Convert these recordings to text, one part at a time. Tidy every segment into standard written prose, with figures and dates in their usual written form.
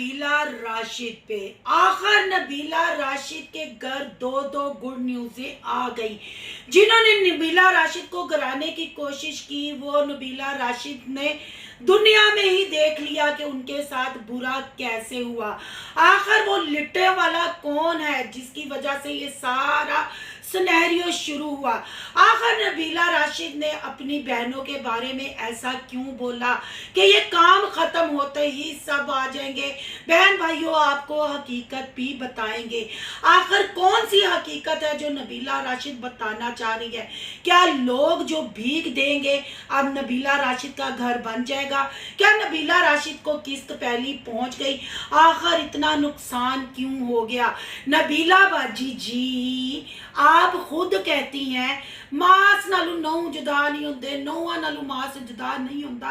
नबीला राशिद पे। आखिर नबीला राशिद के घर दो दो गुड न्यूज़ें आ गई। जिन्होंने नबीला राशिद को गिराने की कोशिश की वो नबीला राशिद ने दुनिया में ही देख लिया कि उनके साथ बुरा कैसे हुआ। आखिर वो लिट्टे वाला कौन है जिसकी वजह से ये सारा सिनेरियो शुरू हुआ। आखिर नबीला राशिद ने अपनी बहनों के बारे में ऐसा क्यों बोला कि ये काम खत्म होते ही सब आ जाएंगे। बहन भाइयों, आपको हकीकत भी बताएंगे। आखिर कौन सी हकीकत है जो नबीला राशिद बताना चाह रही है। क्या लोग जो भीख देंगे अब नबीला राशिद का घर बन जाएगा? क्या नबीला राशिद को किस्त पहली पहुंच गई? आखिर इतना नुकसान क्यों हो गया? नबीला बाजी जी, आप खुद कहती हैं मास नालू नौ जुदा नहीं होंदे, नौवां नालू मास जुदा नहीं होंदा,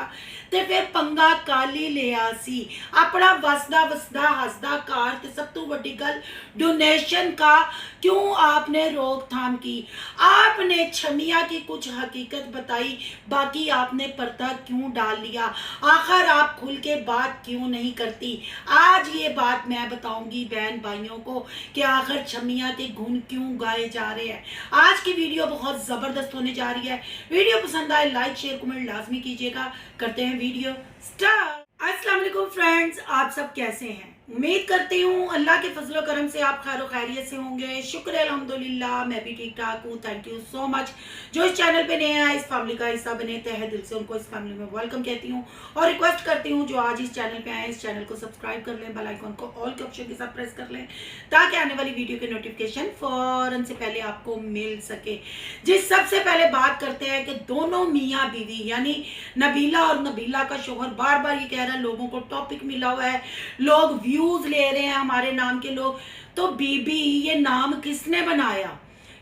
ते फिर पंगा काली लिया सी अपना वसदा वसदा हसदा कार। ते सब तो बड़ी गल डोनेशन का क्यों आपने रोकथाम की? आपने छमिया की कुछ हकीकत बताई, बाकी आपने पर्दा क्यों डाल लिया? आखिर आप खुल के बात क्यों नहीं करती? आज ये बात मैं बताऊंगी बहन भाइयों को कि आखिर छमिया के गुण क्यों गाए जा रहे हैं। आज की वीडियो बहुत जबरदस्त होने जा रही है। वीडियो पसंद आए लाइक शेयर कमेंट लाजमी कीजिएगा। करते हैं वीडियो स्टार्ट। अस्सलाम वालेकुम फ्रेंड्स, आप सब कैसे हैं? उम्मीद करती हूँ अल्लाह के फजल करम से आप खैर खैरियत से होंगे। शुक्र है अल्हम्दुलिल्लाह, मैं भी ठीक ठाक हूँ। Thank you so much. जो इस चैनल पे नए हैं, इस फैमिली का हिस्सा बने, तहे दिल से उनको इस फैमिली में वेलकम कहती हूँ और रिक्वेस्ट करती हूँ जो आज इस चैनल पे आए इस चैनल को सब्सक्राइब कर लें, बेल आइकन को ऑल के ऑप्शन के साथ प्रेस कर लें ताकि आने वाली वीडियो के नोटिफिकेशन फौरन से पहले आपको मिल सके। जिस सबसे पहले बात करते हैं कि दोनों मियाँ बीवी यानी नबीला और नबीला का शोहर बार बार ये कह रहा है लोगों को टॉपिक मिला हुआ है, लोग व्यूज ले रहे हैं हमारे नाम के लोग। तो बीबी ये नाम किसने बनाया?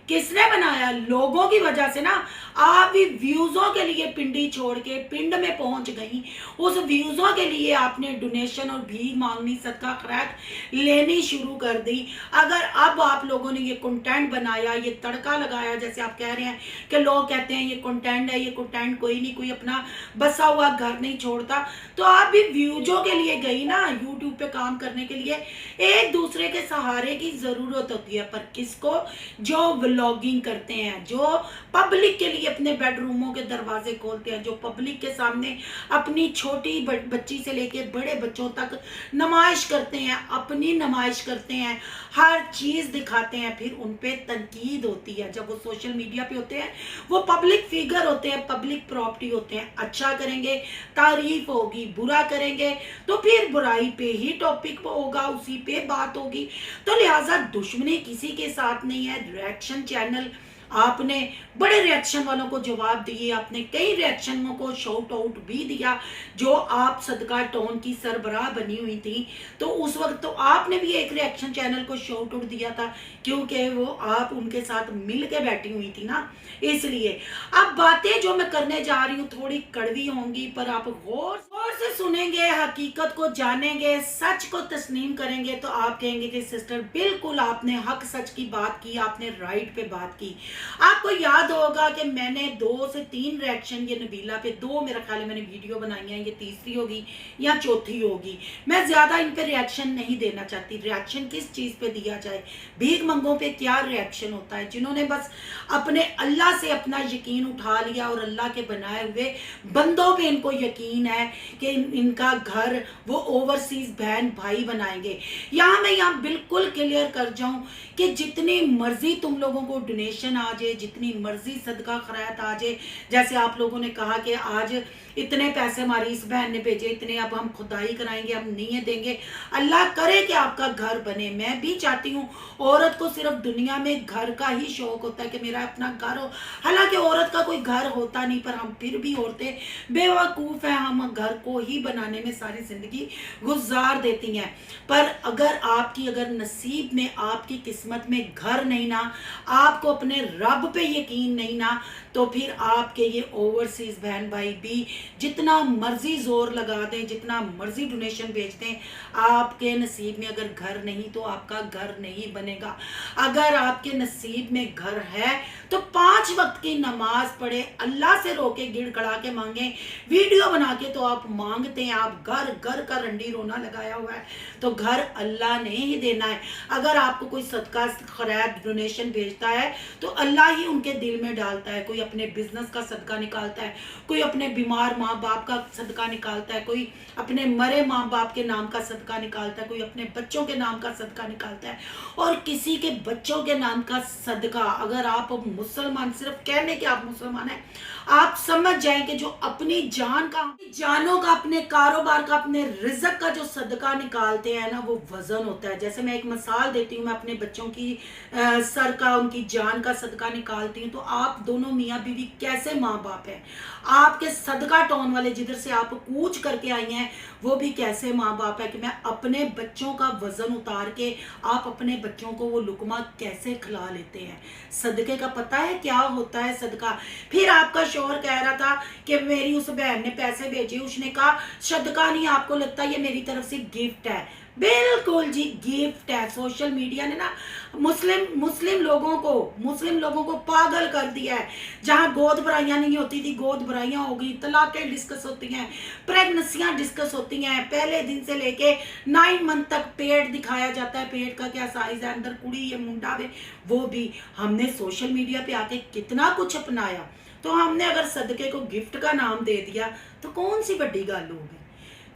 किसने बनाया? लोगों की वजह से ना। आप भी व्यूजों के लिए पिंडी छोड़ के पिंड में पहुंच गई। उस व्यूजों के लिए आपने डोनेशन और भीख मांगनी, सदका खैरात लेनी शुरू कर दी। अगर अब आप लोगों ने ये कंटेंट बनाया, ये तड़का लगाया, जैसे आप कह रहे हैं कि लोग कहते हैं ये कंटेंट है, ये कंटेंट कोई नहीं, कोई अपना बसा हुआ घर नहीं छोड़ता, तो आप भी व्यूजों के लिए गई ना। यूट्यूब पे काम करने के लिए एक दूसरे के सहारे की जरूरत होती है, पर किसको? जो व्लॉगिंग करते हैं, जो पब्लिक के लिए अपने बेडरूमों के दरवाजे खोलते हैं, जो पब्लिक के सामने अपनी छोटी बच्ची से लेके बड़े बच्चों तक नुमाइश करते हैं, अपनी नुमाइश करते हैं, हर चीज दिखाते हैं, फिर उन पे तनकीद होती है। जब वो सोशल मीडिया पे होते हैं, वो पब्लिक फिगर होते हैं, पब्लिक प्रॉपर्टी होते हैं। अच्छा करेंगे तारीफ होगी, बुरा करेंगे तो फिर बुराई पे ही टॉपिक होगा, उसी पे बात होगी। तो लिहाजा दुश्मनी किसी के साथ नहीं है। रिएक्शन चैनल आपने बड़े रिएक्शन वालों को जवाब दिए, आपने कई रिएक्शनों को शॉट आउट भी दिया। जो आप सदका टोन की सरबराह बनी हुई थी, तो उस वक्त तो आपने भी एक रिएक्शन चैनल को शॉट आउट दिया था, क्योंकि वो आप उनके साथ मिल के बैठी हुई थी ना। इसलिए अब बातें जो मैं करने जा रही हूँ थोड़ी कड़वी होंगी, पर आप गौर से सुनेंगे, हकीकत को जानेंगे, सच को तस्लीम करेंगे, तो आप कहेंगे कि सिस्टर बिल्कुल आपने हक सच की बात की, आपने राइट पे बात की। आपको याद होगा कि मैंने 2 से 3 रिएक्शन ये नबीला पे, 2 मेरा ख्याल है मैंने वीडियो बनाई है, ये तीसरी होगी या चौथी होगी। मैं ज्यादा इन पे रिएक्शन नहीं देना चाहती। रिएक्शन किस चीज पे दिया जाए? भीख मंगों पे क्या रिएक्शन होता है? जिन्होंने बस अपने अल्लाह से अपना यकीन उठा लिया और अल्लाह के बनाए हुए बंदों पे इनको यकीन है कि इनका घर वो ओवरसीज बहन भाई बनाएंगे। मैं बिल्कुल क्लियर कर जाऊं कि जितनी मर्जी तुम लोगों को डोनेशन आ जाए, जितनी मर्जी सदका खैरात आ जाए, जैसे आप लोगों ने कहा कि आज इतने पैसे हमारी इस बहन ने भेजे, इतने अब हम खुदाई कराएंगे, हम नहीं देंगे। अल्लाह करे कि आपका घर बने। मैं भी चाहती हूँ। औरत को सिर्फ दुनिया में घर का ही शौक होता है कि मेरा अपना घर हो। हालांकि औरत का कोई घर होता नहीं, पर हम फिर भी औरतें बेवकूफ़ हैं, हम घर को ही बनाने में सारी जिंदगी गुजार देती हैं। पर अगर नसीब में, आपकी किस्मत में घर नहीं ना, आपको अपने रब पे यकीन नहीं ना, तो फिर आपके ये ओवरसीज बहन भाई भी जितना मर्जी जोर लगा दें, जितना मर्जी डोनेशन भेज दें, आपके नसीब में अगर घर नहीं तो आपका घर नहीं बनेगा। अगर आपके नसीब में घर है तो 5 वक्त की नमाज पढ़े, अल्लाह से रोके गिड़गड़ा के मांगे। वीडियो बना के तो आप मांगते हैं, आप घर घर का रंडी रोना लगाया हुआ है, तो घर अल्लाह ने ही देना है। अगर आपको कोई सदका खैर डोनेशन भेजता है तो अल्लाह ही उनके दिल में डालता है। कोई अपने बिजनेस का सदका निकालता है, कोई अपने बीमार माँ बाप का सदका निकालता है, कोई अपने मरे माँ बाप के नाम का सदका निकालता है, कोई अपने बच्चों के नाम का सदका निकालता है। और किसी के बच्चों के नाम का सदका, अगर आप मुसलमान, सिर्फ कहने के आप मुसलमान हैं, आप समझ जाएं कि जो अपनी जान का, जानों का, अपने कारोबार का, अपने रिज़्क का जो सदका निकालते हैं ना, वो वजन होता है। जैसे मैं एक मिसाल देती हूँ, मैं अपने बच्चों की सर का, उनकी जान का सदका निकालती हूँ, तो आप दोनों मियाँ बीवी कैसे माँ बाप हैं। आपके सदका टोन वाले जिधर से आप कूच करके आई हैं, वो भी कैसे माँ बाप है कि मैं अपने बच्चों का वजन उतार के आप अपने बच्चों को वो लुकमा कैसे खिला लेते हैं। सदके का पता है क्या होता है सदका। फिर आपका शौहर कह रहा था कि मेरी उस बहन ने पैसे भेजे, उसने कहा सदका नहीं, आपको लगता है ये मेरी तरफ से गिफ्ट है। बिल्कुल जी, गिफ्ट है। सोशल मीडिया ने ना मुस्लिम लोगों को पागल कर दिया है। जहां गोद भराइयां नहीं होती थी, गोद भराइयां हो गई, तलाकें डिस्कस होती हैं, प्रेगनेंसियां डिस्कस होती हैं, पहले दिन से लेके 9 मंथ तक पेट दिखाया जाता है, पेट का क्या साइज है, अंदर कुड़ी है मुंडा है, वो भी हमने सोशल मीडिया पे आके कितना कुछ अपनाया। तो हमने अगर सदके को गिफ्ट का नाम दे दिया तो कौन सी बड़ी गल हो गई,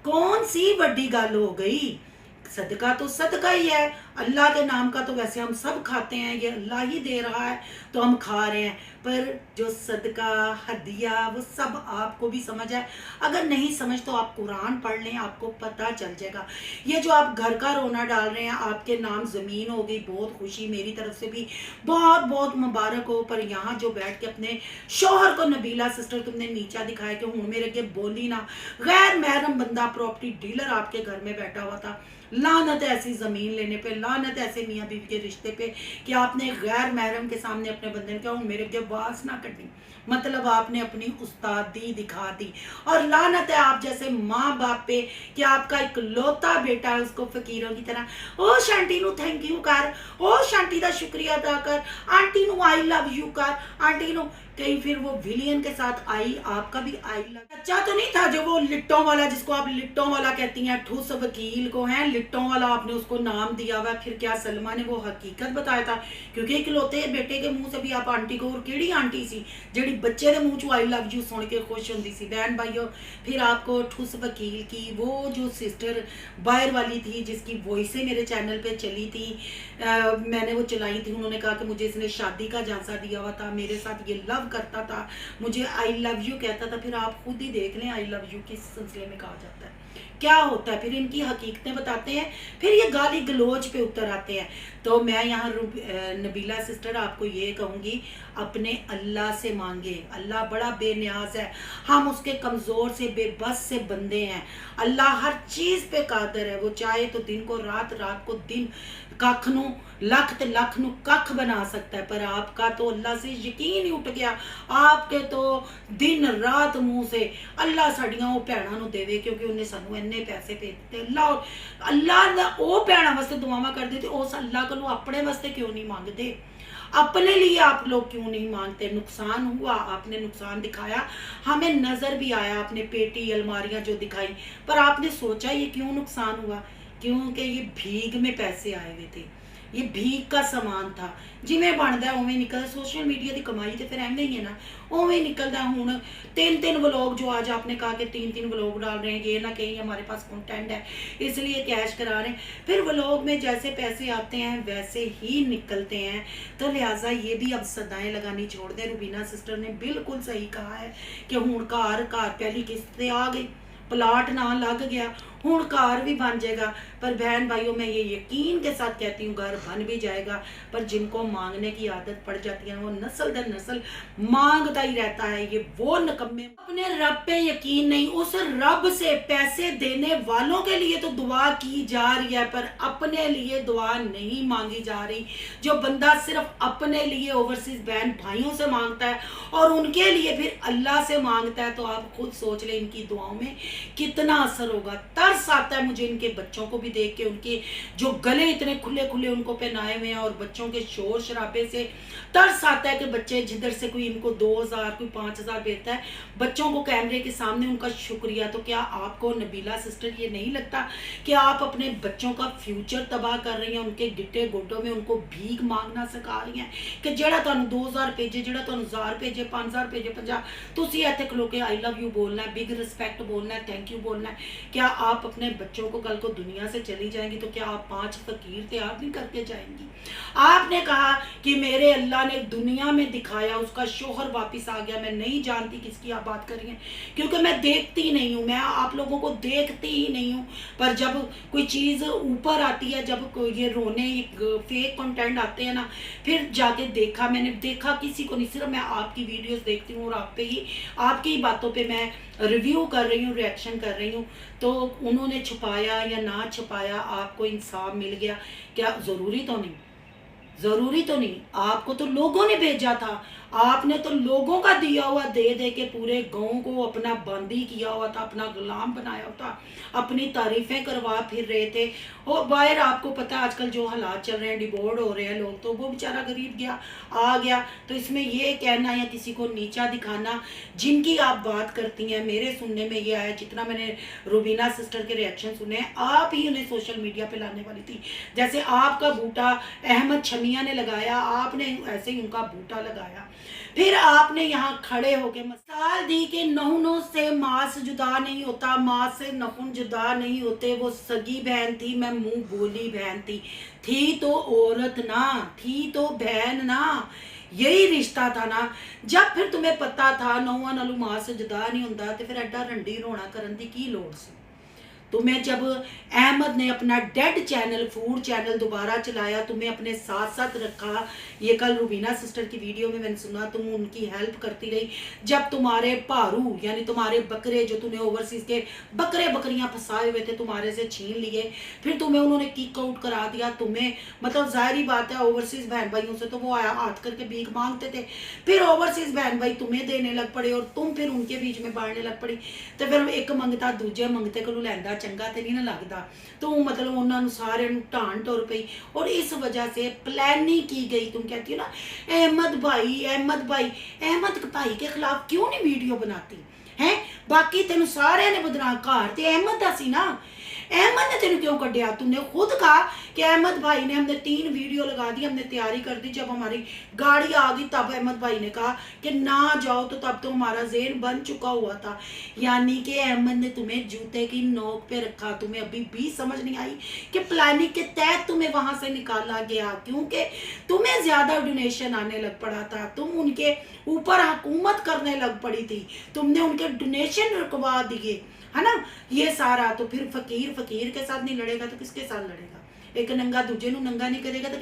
कौन सी बड़ी गल हो गई। सदका तो सदका ही है। अल्लाह के नाम का तो वैसे हम सब खाते हैं, ये अल्लाह ही दे रहा है तो हम खा रहे हैं। पर जो सदका हदिया वो सब आपको भी समझ है। अगर नहीं समझ तो आप कुरान पढ़ लें, आपको पता चल जाएगा। ये जो आप घर का रोना डाल रहे हैं, आपके नाम ज़मीन हो गई, बहुत खुशी, मेरी तरफ से भी बहुत बहुत मुबारक हो। पर यहाँ जो बैठ के अपने शौहर को, नबीला सिस्टर तुमने नीचा दिखाया कि हूँ मेरे अगे बोली ना, गैर महरम बंदा प्रॉपर्टी डीलर आपके घर में बैठा हुआ था। लानत ऐसी ज़मीन लेने पे, लानत ऐसे मियाँ बीवी के रिश्ते पे कि आपने गैर महरम के सामने अपने बंदे ने कहा हूँ मेरे अगे वास ना कटी। मतलब आपने अपनी उस्तादी दिखा दी। और लानत है आप जैसे माँ बाप पे कि आपका एक लौता बेटा है, उसको फकीरों की तरह ओ शांटी नू थैंक यू कर, ओ शांटी का शुक्रिया अदा कर, आंटी नू आई लव यू कर, आंटी नू। कहीं फिर वो विलियन के साथ आई, आपका भी आई लव। अच्छा तो नहीं था जो वो लिट्टों वाला, जिसको आप लिट्टों वाला कहती हैं, ठूस वकील को है लिट्टों वाला आपने उसको नाम दिया हुआ। फिर क्या सलमा ने वो हकीकत बताया था, क्योंकि इकलौते बेटे के मुंह से भी आप आंटी को, और केड़ी आंटी सी जेड़ी बच्चे के मुंह चो आई लव यू सुन के खुश होंदी सी। बहन भाइयों, फिर आपको ठूस वकील की वो जो सिस्टर बाहर वाली थी, जिसकी वॉइसें मेरे चैनल पे चली थी, मैंने वो चलाई थी, उन्होंने कहा कि मुझे इसने शादी का झांसा दिया हुआ था, मेरे साथ ये लव करता था, मुझे आई लव यू कहता था। फिर आप खुद ही देख लें आई लव यू किस सिलसिले में कहा जाता है, क्या होता है। फिर इनकी हकीकतें बताते हैं, फिर ये गाली गलोच पे उतर आते हैं। तो मैं यहाँ नबीला सिस्टर आपको ये कहूँगी, अपने अल्लाह से मांगे। अल्लाह बड़ा बेनियाज है, हम उसके कमज़ोर से बेबस से बंदे हैं। अल्लाह हर चीज़ पे कादर है, वो चाहे तो दिन को रात, रात को दिन, कख नू लख ते लख नू कख बना सकता है। पर आपका तो अल्लाह से यकीन ही उठ गया, आपके तो दिन रात मुँह से अल्लाह साड़ियाँ वो भैनों नू देवे, क्योंकि उन्हें सानू इन्ने पैसे भेज दिते। अल्लाह वो भैनों वास्ते दुआवां करदे ते उस अल्लाह को अपने वास्ते क्यों नहीं मांगते, अपने लिए आप लोग क्यों नहीं मांगते। नुकसान हुआ, आपने नुकसान दिखाया, हमें नज़र भी आया, आपने पेटी अलमारियां जो दिखाई, पर आपने सोचा ये क्यों नुकसान हुआ, क्योंकि ये भीग में पैसे आए हुए थे, ये भीग का समान था। जिमें बनता है उवें निकलता। सोशल मीडिया की कमाई तो फिर एवं ही है ना, उवें निकलता। हूँ 3 व्लॉग जो आज आपने कहा कि 3 व्लॉग डाल रहे हैं, ये ना कहीं हमारे पास कंटेंट है इसलिए कैश करा रहे हैं। फिर व्लॉग में जैसे पैसे आते हैं वैसे ही निकलते हैं, तो लिहाजा ये भी अब सदाएं लगानी छोड़ दें। रुबीना सिस्टर ने बिल्कुल सही कहा है कि हूँ घर पहली किस्त आ गई, प्लाट ना लग गया, हूँ घर भी बन जाएगा। पर बहन भाइयों, मैं ये यकीन के साथ कहती हूँ घर बन भी जाएगा, पर जिनको मांगने की आदत पड़ जाती है वो नस्ल दर नस्ल मांगता ही रहता है। ये वो निकम्मे, अपने रब पे यकीन नहीं, उस रब से पैसे देने वालों के लिए तो दुआ की जा रही है, पर अपने लिए दुआ नहीं मांगी जा रही। जो बंदा सिर्फ अपने लिए ओवरसीज बहन भाइयों से मांगता है और उनके लिए फिर अल्लाह से मांगता है, तो आप खुद सोच लें इनकी दुआओं में कितना असर होगा। तरस आता है मुझे इनके बच्चों को भी देख के, उनके जो गले इतने खुले खुले उनको पहनाए हुए हैं और बच्चों के शोर शराबे से तरस आता है कि बच्चे जिधर से कोई इनको 2000 कोई 5000 देता है बच्चों को कैमरे के सामने उनका शुक्रिया। तो क्या आपको नबीला सिस्टर ये नहीं लगता कि आप अपने बच्चों का फ्यूचर तबाह कर रही हैं, उनके गिट्टे गोडों में उनको भीख मांगना सिखा रही हैं कि जेड़ा तुहानू 2000 भेजे, जेड़ा तुहानू 1000 भेजे, 5000 भेजे, 50 तुसी इत्थे खलो के आई लव यू बोलना है, बिग रिस्पेक्ट बोलना है, थैंक यू बोलना है। क्या आप अपने बच्चों को कल को दुनिया से चली जाएंगी तो क्या आप 5 फकीर तैयार नहीं करके जाएंगी? आपने कहा कि मेरे अल्लाह ने दुनिया में दिखाया, उसका शोहर वापस आ गया। मैं नहीं जानती किसकी आप बात कर रही हैं क्योंकि मैं देखती नहीं हूँ, मैं आप लोगों को देखती ही नहीं हूँ। पर जब कोई चीज़ ऊपर आती है, जब ये रोने फेक कंटेंट आते हैं ना, फिर जाके देखा, मैंने देखा किसी को नहीं, सिर्फ मैं आपकी वीडियोस देखती हूँ और आप पे ही, आपकी ही बातों पे मैं रिव्यू कर रही हूँ, रिएक्शन कर रही हूँ। तो उन्होंने छुपाया या ना छुपाया, आपको इंसाफ मिल गया क्या? ज़रूरी तो नहीं, ज़रूरी तो नहीं, आपको तो लोगों ने भेजा था, आपने तो लोगों का दिया हुआ दे दे के पूरे गांव को अपना बंदी किया हुआ था, अपना गुलाम बनाया हुआ था, अपनी तारीफें करवा फिर रहे थे। और बाहर आपको पता है आजकल जो हालात चल रहे हैं, डिबोर्ड हो रहे हैं लोग, तो वो बेचारा गरीब गया आ गया। तो इसमें ये कहना या किसी को नीचा दिखाना, जिनकी आप बात करती हैं, मेरे सुनने में ये आया, जितना मैंने रुबीना सिस्टर के रिएक्शन सुने हैं, आप ही उन्हें सोशल मीडिया पे लाने वाली थी। जैसे आपका बूटा अहमद छमिया ने लगाया, आपने ऐसे ही उनका बूटा लगाया। फिर आपने यहाँ खड़े होके मिसाल दी कि नहुनों से मांस जुदा नहीं होता, माँ से नखून जुदा नहीं होते। वो सगी बहन थी, मैं मुंह बोली बहन थी तो औरत ना थी, तो बहन ना, यही रिश्ता था ना। जब फिर तुम्हें पता था नहुआ नालू मां से जुदा नहीं होता, तो फिर एडा रंडी रोना करन दी की लोड़ सी? तुम्हें जब अहमद ने अपना डेड चैनल, फूड चैनल दोबारा चलाया, तुम्हें अपने साथ साथ रखा, ये कल रुबीना सिस्टर की वीडियो में मैंने सुना, तुम उनकी हेल्प करती रही। जब तुम्हारे भारू यानी तुम्हारे बकरे, जो तूने ओवरसीज के बकरे बकरियां फंसाए हुए थे, तुम्हारे से छीन लिए, फिर तुम्हें उन्होंने किक आउट करा दिया। तुम्हें मतलब जाहिर बात है ओवरसीज बहन भाइयों से तो वो आया हाथ करके भीख मांगते थे, फिर ओवरसीज बहन भाई तुम्हें देने लग पड़े और तुम फिर उनके बीच में बाढ़ने लग पड़ी। तो फिर एक मंगता दूजे मंगते को लैंदा चंगा तो नहीं ना लगता, तो मतलब उन्होंने सारे ढाण तुर पई और इस वजह से प्लानिंग की गई। तुम कहती हो ना अहमद भाई, अहमद भाई, अहमद भाई के खिलाफ क्यों नहीं वीडियो बनाती है? बाकी तेन सारे ने बदनाम घर ते अहमद दा सी ना, अहमद ने तेन क्यों कटिया? तुमने खुद कहा कि अहमद भाई ने, हमने 3 वीडियो लगा दी, हमने तैयारी कर दी, जब हमारी गाड़ी आ गई तब अहमद भाई ने कहा कि ना जाओ, तो तब तो हमारा ज़हन बन चुका हुआ था। यानी कि अहमद ने तुम्हें जूते की नोक पे रखा। तुम्हें अभी भी समझ नहीं आई कि प्लानिंग के तहत तुम्हें वहां से निकाला गया, क्योंकि तुम्हें ज़्यादा डोनेशन आने लग पड़ा था, तुम उनके ऊपर हुकूमत करने लग पड़ी थी, तुमने उनके डोनेशन रुकवा दिए, है ना? ये सारा तो फिर फकीर फकीर के साथ नहीं लड़ेगा तो किसके साथ लड़ेगा? एक नंगा दूजे नु नंगा नहीं करेगा तो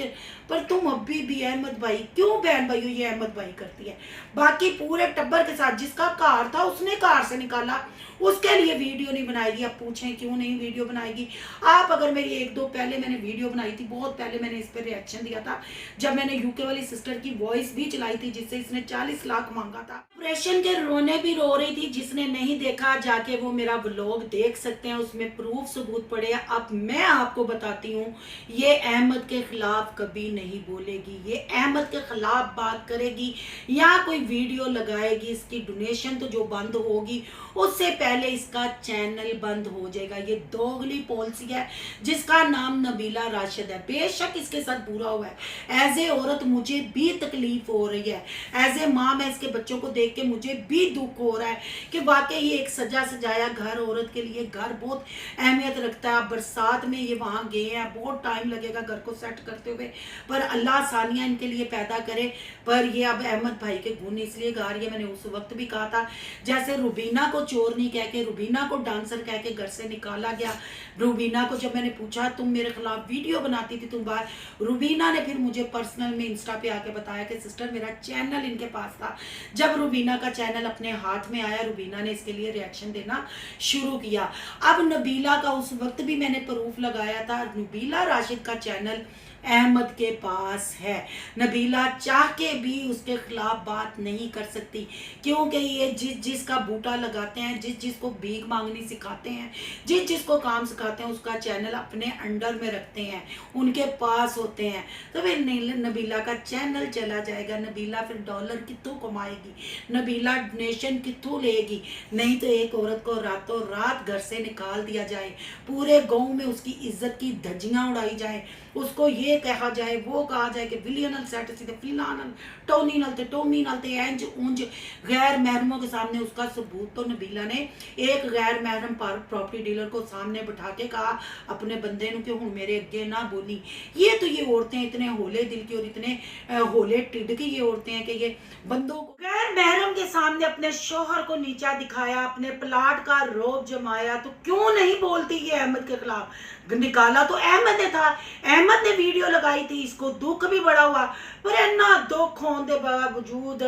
पर तुम अभी भी अहमद भाई क्यों बहन भाई ये अहमद भाई करती है? बाकी पूरे टब्बर के साथ, जिसका कार था उसने कार से निकाला, उसके लिए वीडियो नहीं बनाएगी। आप पूछें क्यों नहीं वीडियो बनाएगी? आप अगर मेरी 1-2 पहले मैंने वीडियो बनाई थी, बहुत पहले मैंने इस पर रिएक्शन दिया था, जब मैंने यूके वाली सिस्टर की वॉइस भी चलाई थी जिससे इसने 40 लाख मांगा था। ऑपरेशन के रोने भी रो रही थी। जिसने नहीं देखा जाके वो मेरा व्लॉग देख सकते हैं, उसमें प्रूफ सबूत पड़े। अब मैं आपको बताती हूँ, ये अहमद के खिलाफ कभी नहीं बोलेगी, ये अहमद के खिलाफ बात करेगी या कोई वीडियो लगाएगी, इसकी डोनेशन तो जो बंद होगी उससे पहले इसका चैनल बंद हो जाएगा। ये दोगली पॉलिसी है जिसका नाम नबीला राशिद है। बेशक इसके साथ बुरा हुआ है, एज ए औरत मुझे भी तकलीफ हो रही है, एज ए माँ मैं इसके बच्चों को देख के मुझे भी दुख हो रहा है कि वाकई ये एक सजा सजाया घर, औरत के लिए घर बहुत अहमियत रखता है। बरसात में ये वहाँ गए हैं, बहुत टाइम लगेगा घर को सेट करते हुए, पर अल्लाह सानिया इनके लिए पैदा करे। पर ये अब अहमद भाई के गुण इसलिए गा रही है, मैंने उस वक्त भी कहा था, जैसे रुबीना को चोरनी कह के, रुबीना को डांसर कह के घर से निकाला गया। रुबीना को जब मैंने पूछा तुम मेरे खिलाफ वीडियो बनाती थी तुम बाहर, रुबीना ने फिर मुझे पर्सनल में इंस्टा पे आके बताया कि सिस्टर मेरा चैनल इनके पास था। जब रुबीना का चैनल अपने हाथ में आया, रुबीना ने इसके लिए रिएक्शन देना शुरू किया। अब नबीला का उस वक्त भी मैंने प्रूफ लगाया था, नबीला नबीला राशिद का चैनल अहमद के पास है। नबीला चाह के भी उसके खिलाफ बात नहीं कर सकती, क्योंकि ये जिसका बूटा लगाते हैं, जिसको भीख मांगनी सिखाते हैं, जिसको काम सिखाते हैं, उसका चैनल अपने अंडर में रखते हैं, उनके पास होते हैं। तो फिर नबीला का चैनल चला जाएगा। नबीला फिर डॉलर कितों कमाएगी, नबीला नेशन कितों लेगी। नहीं तो एक औरत को रातों रात घर से निकाल दिया जाए, पूरे गांव में उसकी इज्जत की धज्जियां उड़ाई जाए, उसको ये कहा जाए, वो कहा जाए कि विलियनल सेट सीधे फिलानल टोनी नलते टोमी नलते एंज उंज, गैर महरमों के सामने उसका सबूत। तो नबीला ने एक गैर महरम प्रॉपर्टी डीलर को सामने बिठा के कहा अपने बंदे ने कि हुण मेरे अगे ना बोली। ये तो ये औरतें इतने होले दिल की और इतने होले टिड की ये औरतें हैं कि ये बंदों को गैर महरम के सामने अपने शोहर को नीचा दिखाया, अपने प्लाट का रोब जमाया। तो क्यों नहीं बोलती ये अहमद के खिलाफ? निकाला तो अहमद ने था, अहमद ने वीडियो लगाई थी, इसको दुख भी बड़ा हुआ। पर इन्ना दुख होने के बावजूद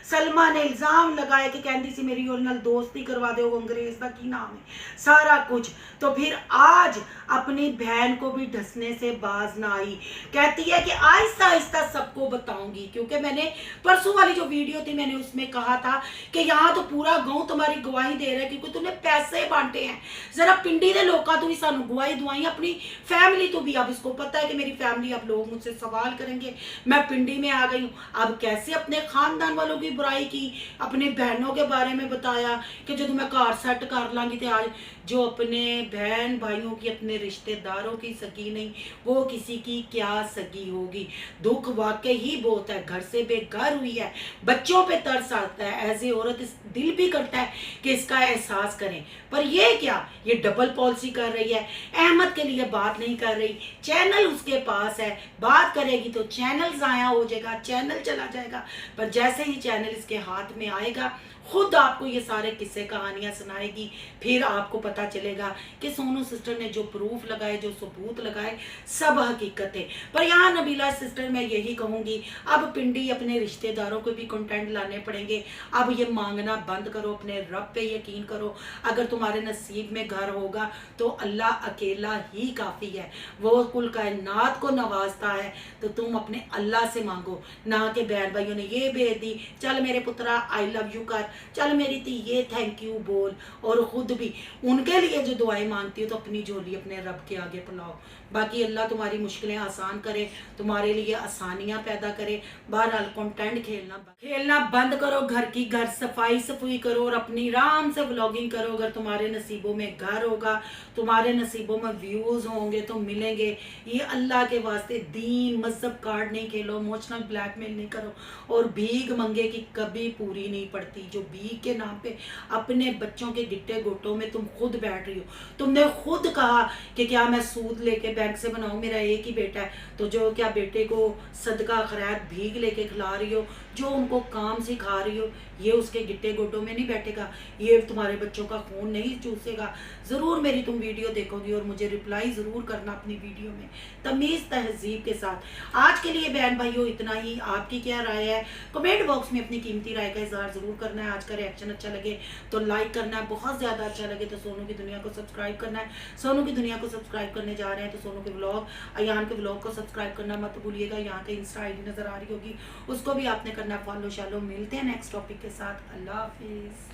सलमा ने इल्जाम लगाया कि कहती सी मेरी और नाल दोस्ती करवा दे, वो अंग्रेज का की नाम है, सारा कुछ। तो फिर आज अपनी बहन को भी ढसने से बाज ना आई, कहती है कि आहिस्ता आहिस्ता सबको बताऊंगी। क्योंकि मैंने परसों वाली जो वीडियो थी मैंने उसमें कहा था कि यहाँ तो पूरा गांव तुम्हारी गवाही दे रहा है, क्योंकि तूने पैसे बांटे हैं। जरा पिंडी के लोगों तो भी सानू गवाही दुआई, अपनी फैमिली तो भी। अब इसको पता है कि मेरी फैमिली, अब लोग मुझसे सवाल करेंगे, मैं पिंडी में आ गई हूँ। अब कैसे अपने खानदान वालों की बुराई की, अपने बहनों के बारे में बताया कि जो मैं कार सेट कर लांगी। थे आज जो अपने बहन भाइयों की, अपने रिश्तेदारों की सगी नहीं, वो किसी की क्या सगी होगी। दुख वाकई ही बहुत है, घर से बेघर हुई है, बच्चों पे तरस आता है। ऐसी औरत दिल भी करता है कि इसका एहसास करें, पर ये क्या, ये डबल पॉलिसी कर रही है। अहमद के लिए बात नहीं कर रही, चैनल उसके पास है, बात करेगी तो चैनल जाया हो जाएगा, चैनल चला जाएगा। पर जैसे ही चैनल इसके हाथ में आएगा, खुद आपको ये सारे किस्से कहानियां सुनाएगी। फिर आपको पता चलेगा कि सोनू सिस्टर ने जो प्रूफ लगाए, जो सबूत लगाए, सब हकीकत है। पर यहाँ नबीला सिस्टर मैं यही कहूँगी, अब पिंडी अपने रिश्तेदारों को भी कंटेंट लाने पड़ेंगे। अब ये मांगना बंद करो, अपने रब पे यकीन करो। अगर तुम्हारे नसीब में घर होगा तो अल्लाह अकेला ही काफ़ी है, वो कुल कायनात को नवाजता है। तो तुम अपने अल्लाह से मांगो, ना कि बहन भाइयों ने ये भेज दी, चल मेरे पुत्रा आई लव यू कर, चल मेरी थी ये थैंक यू बोल। और खुद भी उनके लिए जो दुआएं मांगती हो तो अपनी झोली अपने रब के आगे फैलाओ। बाकी अल्लाह तुम्हारी मुश्किलें आसान करे, तुम्हारे लिए आसानियां पैदा करे। बहरहाल कंटेंट खेलना बंद करो, घर की घर सफाई करो और अपनी आराम से व्लॉगिंग करो। अगर तुम्हारे नसीबों में घर होगा, तुम्हारे नसीबों में व्यूज होंगे तो मिलेंगे। ये अल्लाह के वास्ते दीन मजहब कार्ड नहीं खेलो, इमोशनल ब्लैकमेल नहीं करो। और भीख मंगे की कभी पूरी नहीं पड़ती। जो भीख के नाम पे अपने बच्चों के गिट्टे गोटों में तुम खुद बैठ रही हो। तुमने खुद कहा कि क्या मैं सूद लेके बैंक से बनाऊं, मेरा एक ही बेटा है, तो जो क्या बेटे को सदका खैरात भीख लेके खिला रही हो, जो उनको काम सिखा रही हो, ये उसके गिट्टे गोटों में नहीं बैठेगा, ये तुम्हारे बच्चों का खून नहीं चूसेगा। ज़रूर मेरी तुम वीडियो देखोगी और मुझे रिप्लाई ज़रूर करना अपनी वीडियो में तमीज़ तहजीब के साथ। आज के लिए बहन भाइयों इतना ही। आपकी क्या राय है कमेंट बॉक्स में अपनी कीमती राय का इजहार ज़रूर करना है। आज का रिएक्शन अच्छा लगे तो लाइक करना है, बहुत ज़्यादा अच्छा लगे तो सोनू की दुनिया को सब्सक्राइब करना है। सोनू की दुनिया को सब्सक्राइब करने जा रहे हैं तो सोनू के व्लॉग, अयान के व्लॉग को सब्सक्राइब करना मत भूलिएगा। यहाँ के इंस्टा आईडी नज़र आ रही होगी, उसको भी आपने करना फॉलो शालो। मिलते हैं नेक्स्ट टॉपिक के साथ। अल्लाह हाफिज़।